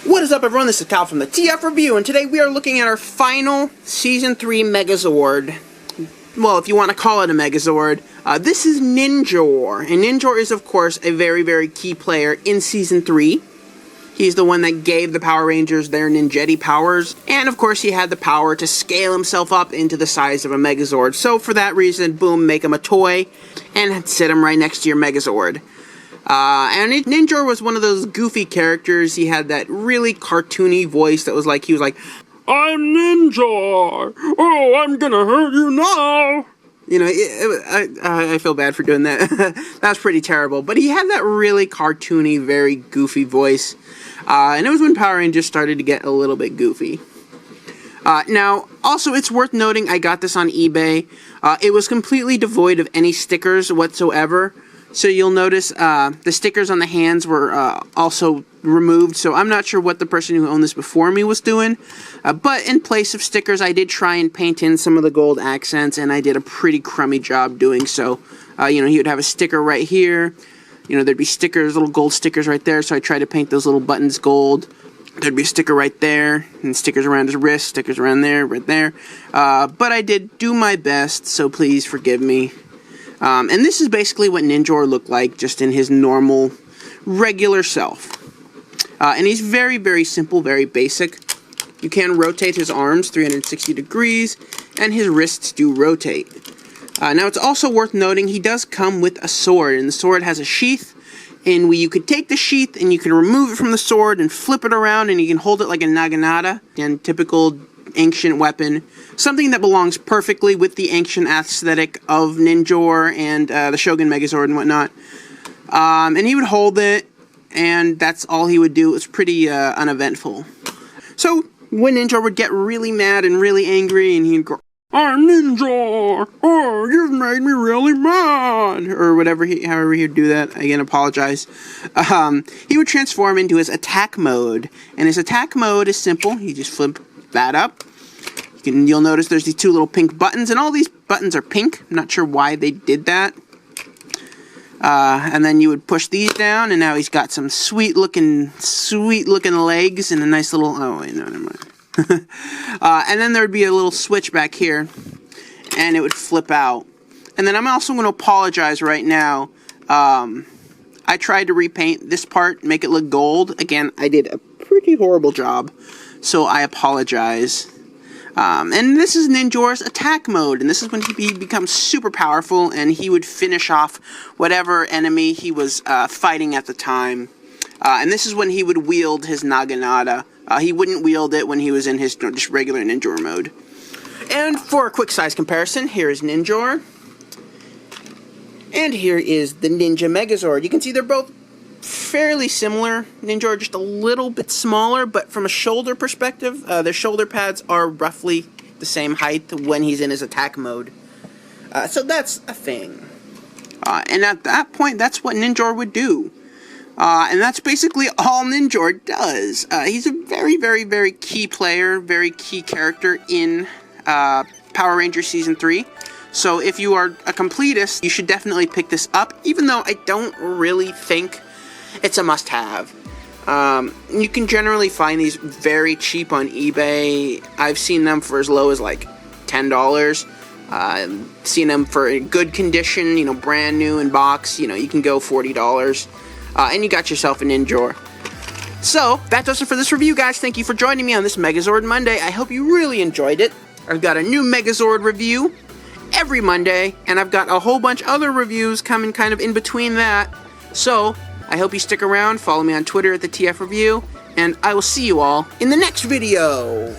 What is up, everyone? This is Kyle from the TF Review, and today we are looking at our final Season 3 Megazord. Well, if you want to call it a Megazord. This is Ninjor, and Ninjor is, of course, a very, very key player in Season 3. He's the one that gave the Power Rangers their ninjetti powers, and of course he had the power to scale himself up into the size of a Megazord. So for that reason, boom, make him a toy, and sit him right next to your Megazord. And Ninjor was one of those goofy characters. He had that really cartoony voice that was like, he was like, "I'm Ninjor! Oh, I'm gonna hurt you now!" You know, I feel bad for doing that. That was pretty terrible. But he had that really cartoony, very goofy voice. And it was when Power Rangers started to get a little bit goofy. Now, also, it's worth noting, I got this on eBay. It was completely devoid of any stickers whatsoever. So you'll notice the stickers on the hands were also removed. So I'm not sure what the person who owned this before me was doing. But in place of stickers, I did try and paint in some of the gold accents. And I did a pretty crummy job doing so. You know, he would have a sticker right here. You know, there'd be stickers, little gold stickers right there. So I tried to paint those little buttons gold. There'd be a sticker right there. And stickers around his wrist. Stickers around there, right there. But I did do my best. So please forgive me. And this is basically what Ninjor looked like, just in his normal, regular self. And he's very, very simple, very basic. You can rotate his arms 360 degrees, and his wrists do rotate. Now, it's also worth noting, he does come with a sword, and the sword has a sheath, and you could take the sheath, and you can remove it from the sword, and flip it around, and you can hold it like a naginata, and typical ancient weapon, something that belongs perfectly with the ancient aesthetic of Ninjor and the Shogun Megazord and whatnot. And he would hold it, and that's all he would do. It was pretty uneventful. So when Ninjor would get really mad and really angry, and he'd go, "I'm Ninjor! Oh, you've made me really mad!" Or whatever, however he'd do that. Again, apologize. He would transform into his attack mode, and his attack mode is simple. You just flip that up. You'll notice there's these two little pink buttons, and all these buttons are pink. I'm not sure why they did that. And then you would push these down, and now he's got some sweet looking legs and a nice little, oh wait, no, never mind. And then there would be a little switch back here, and it would flip out. And then I'm also going to apologize right now. I tried to repaint this part, make it look gold. Again, I did a pretty horrible job, so I apologize. And this is Ninjor's attack mode, and this is when he becomes super powerful, and he would finish off whatever enemy he was fighting at the time. And this is when he would wield his naginata. He wouldn't wield it when he was in his just regular Ninjor mode. And for a quick size comparison, here is Ninjor. And here is the Ninja Megazord. You can see they're both fairly similar. Ninjor just a little bit smaller, but from a shoulder perspective, their shoulder pads are roughly the same height when he's in his attack mode. So that's a thing. And at that point, that's what Ninjor would do. And that's basically all Ninjor does. He's a very, very, very key player, very key character in Power Rangers Season 3. So if you are a completist, you should definitely pick this up, even though I don't really think it's a must-have. You can generally find these very cheap on eBay. I've seen them for as low as like $10. Seen them for in good condition, you know, brand new in box. You know, you can go $40. And you got yourself an Ninjor. So, that does it for this review, guys. Thank you for joining me on this Megazord Monday. I hope you really enjoyed it. I've got a new Megazord review every Monday, and I've got a whole bunch of other reviews coming kind of in between that. So, I hope you stick around, follow me on Twitter at the TF Review, and I will see you all in the next video!